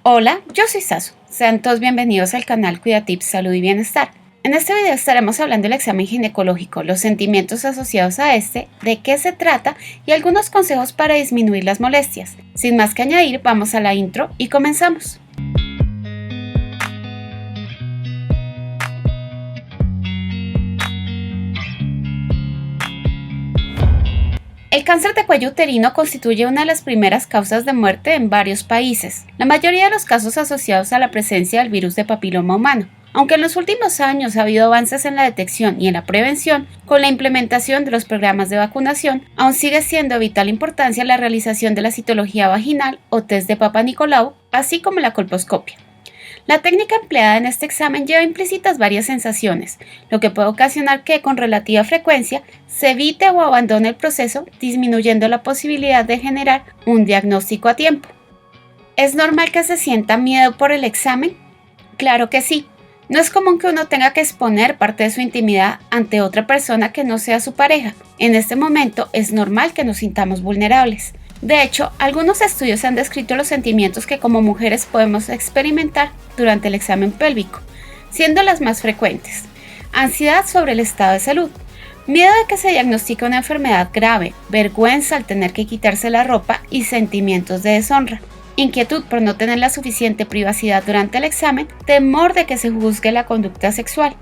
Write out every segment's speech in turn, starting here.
Hola, yo soy Sasu. Sean todos bienvenidos al canal Cuidatips Salud y Bienestar. En este video estaremos hablando del examen ginecológico, los sentimientos asociados a este, de qué se trata y algunos consejos para disminuir las molestias. Sin más que añadir, vamos a la intro y comenzamos. El cáncer de cuello uterino constituye una de las primeras causas de muerte en varios países, la mayoría de los casos asociados a la presencia del virus de papiloma humano. Aunque en los últimos años ha habido avances en la detección y en la prevención, con la implementación de los programas de vacunación, aún sigue siendo de vital importancia la realización de la citología vaginal o test de Papa Nicolau, así como la colposcopia. La técnica empleada en este examen lleva implícitas varias sensaciones, lo que puede ocasionar que, con relativa frecuencia, se evite o abandone el proceso, disminuyendo la posibilidad de generar un diagnóstico a tiempo. ¿Es normal que se sienta miedo por el examen? Claro que sí. No es común que uno tenga que exponer parte de su intimidad ante otra persona que no sea su pareja. En este momento es normal que nos sintamos vulnerables. De hecho, algunos estudios han descrito los sentimientos que como mujeres podemos experimentar durante el examen pélvico, siendo las más frecuentes: ansiedad sobre el estado de salud, miedo de que se diagnostique una enfermedad grave, vergüenza al tener que quitarse la ropa y sentimientos de deshonra, inquietud por no tener la suficiente privacidad durante el examen, temor de que se juzgue la conducta sexual,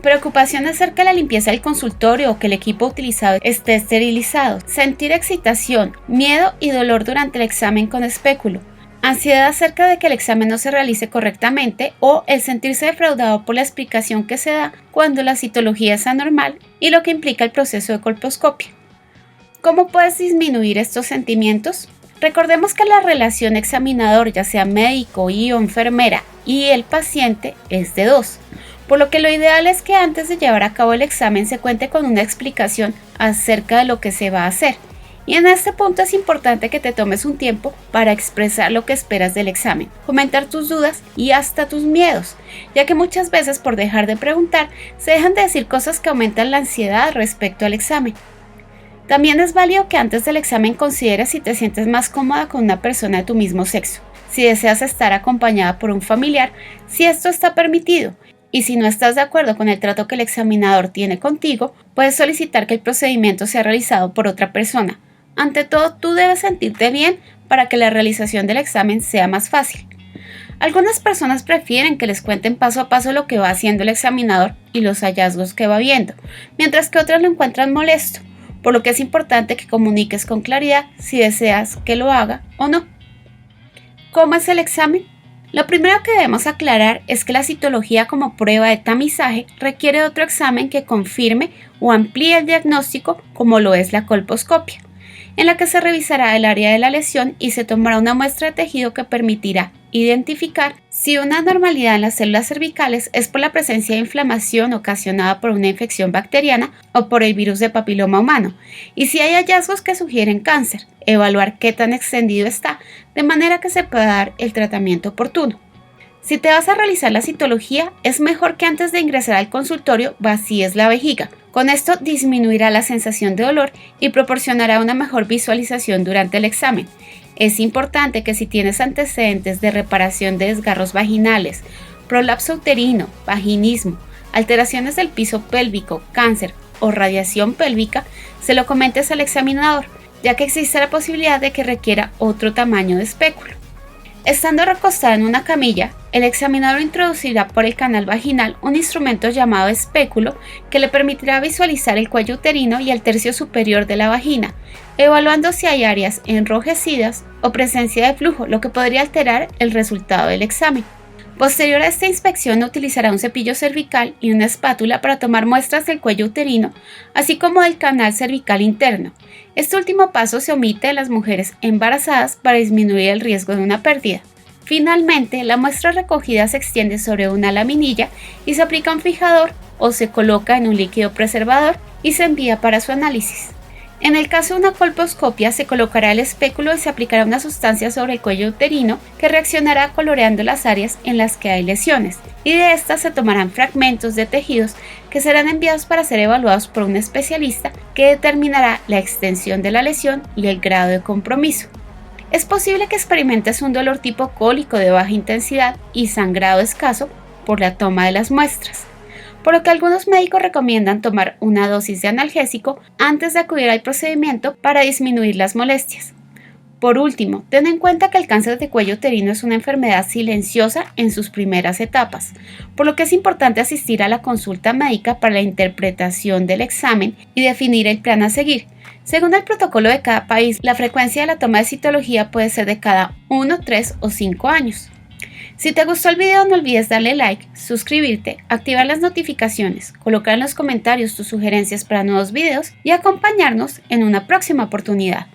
preocupación acerca de la limpieza del consultorio o que el equipo utilizado esté esterilizado, sentir excitación, miedo y dolor durante el examen con espéculo, ansiedad acerca de que el examen no se realice correctamente o el sentirse defraudado por la explicación que se da cuando la citología es anormal y lo que implica el proceso de colposcopia. ¿Cómo puedes disminuir estos sentimientos? Recordemos que la relación examinador, ya sea médico y o enfermera, y el paciente es de dos, por lo que lo ideal es que antes de llevar a cabo el examen se cuente con una explicación acerca de lo que se va a hacer. Y en este punto es importante que te tomes un tiempo para expresar lo que esperas del examen, comentar tus dudas y hasta tus miedos, ya que muchas veces por dejar de preguntar se dejan de decir cosas que aumentan la ansiedad respecto al examen. También es válido que antes del examen consideres si te sientes más cómoda con una persona de tu mismo sexo, si deseas estar acompañada por un familiar, si esto está permitido. Y si no estás de acuerdo con el trato que el examinador tiene contigo, puedes solicitar que el procedimiento sea realizado por otra persona. Ante todo, tú debes sentirte bien para que la realización del examen sea más fácil. Algunas personas prefieren que les cuenten paso a paso lo que va haciendo el examinador y los hallazgos que va viendo, mientras que otras lo encuentran molesto, por lo que es importante que comuniques con claridad si deseas que lo haga o no. ¿Cómo es el examen? Lo primero que debemos aclarar es que la citología como prueba de tamizaje requiere otro examen que confirme o amplíe el diagnóstico, como lo es la colposcopia, en la que se revisará el área de la lesión y se tomará una muestra de tejido que permitirá identificar si una anormalidad en las células cervicales es por la presencia de inflamación ocasionada por una infección bacteriana o por el virus de papiloma humano, y si hay hallazgos que sugieren cáncer, evaluar qué tan extendido está, de manera que se pueda dar el tratamiento oportuno. Si te vas a realizar la citología, es mejor que antes de ingresar al consultorio vacíes la vejiga. Con esto disminuirá la sensación de dolor y proporcionará una mejor visualización durante el examen. Es importante que si tienes antecedentes de reparación de desgarros vaginales, prolapso uterino, vaginismo, alteraciones del piso pélvico, cáncer o radiación pélvica, se lo comentes al examinador, ya que existe la posibilidad de que requiera otro tamaño de espéculo. Estando recostada en una camilla, el examinador introducirá por el canal vaginal un instrumento llamado espéculo que le permitirá visualizar el cuello uterino y el tercio superior de la vagina, evaluando si hay áreas enrojecidas o presencia de flujo, lo que podría alterar el resultado del examen. Posterior a esta inspección utilizará un cepillo cervical y una espátula para tomar muestras del cuello uterino, así como del canal cervical interno. Este último paso se omite en las mujeres embarazadas para disminuir el riesgo de una pérdida. Finalmente, la muestra recogida se extiende sobre una laminilla y se aplica un fijador o se coloca en un líquido preservador y se envía para su análisis. En el caso de una colposcopia, se colocará el espéculo y se aplicará una sustancia sobre el cuello uterino que reaccionará coloreando las áreas en las que hay lesiones, y de estas se tomarán fragmentos de tejidos que serán enviados para ser evaluados por un especialista que determinará la extensión de la lesión y el grado de compromiso. Es posible que experimentes un dolor tipo cólico de baja intensidad y sangrado escaso por la toma de las muestras, por lo que algunos médicos recomiendan tomar una dosis de analgésico antes de acudir al procedimiento para disminuir las molestias. Por último, ten en cuenta que el cáncer de cuello uterino es una enfermedad silenciosa en sus primeras etapas, por lo que es importante asistir a la consulta médica para la interpretación del examen y definir el plan a seguir. Según el protocolo de cada país, la frecuencia de la toma de citología puede ser de cada 1, 3 o 5 años. Si te gustó el video, no olvides darle like, suscribirte, activar las notificaciones, colocar en los comentarios tus sugerencias para nuevos videos y acompañarnos en una próxima oportunidad.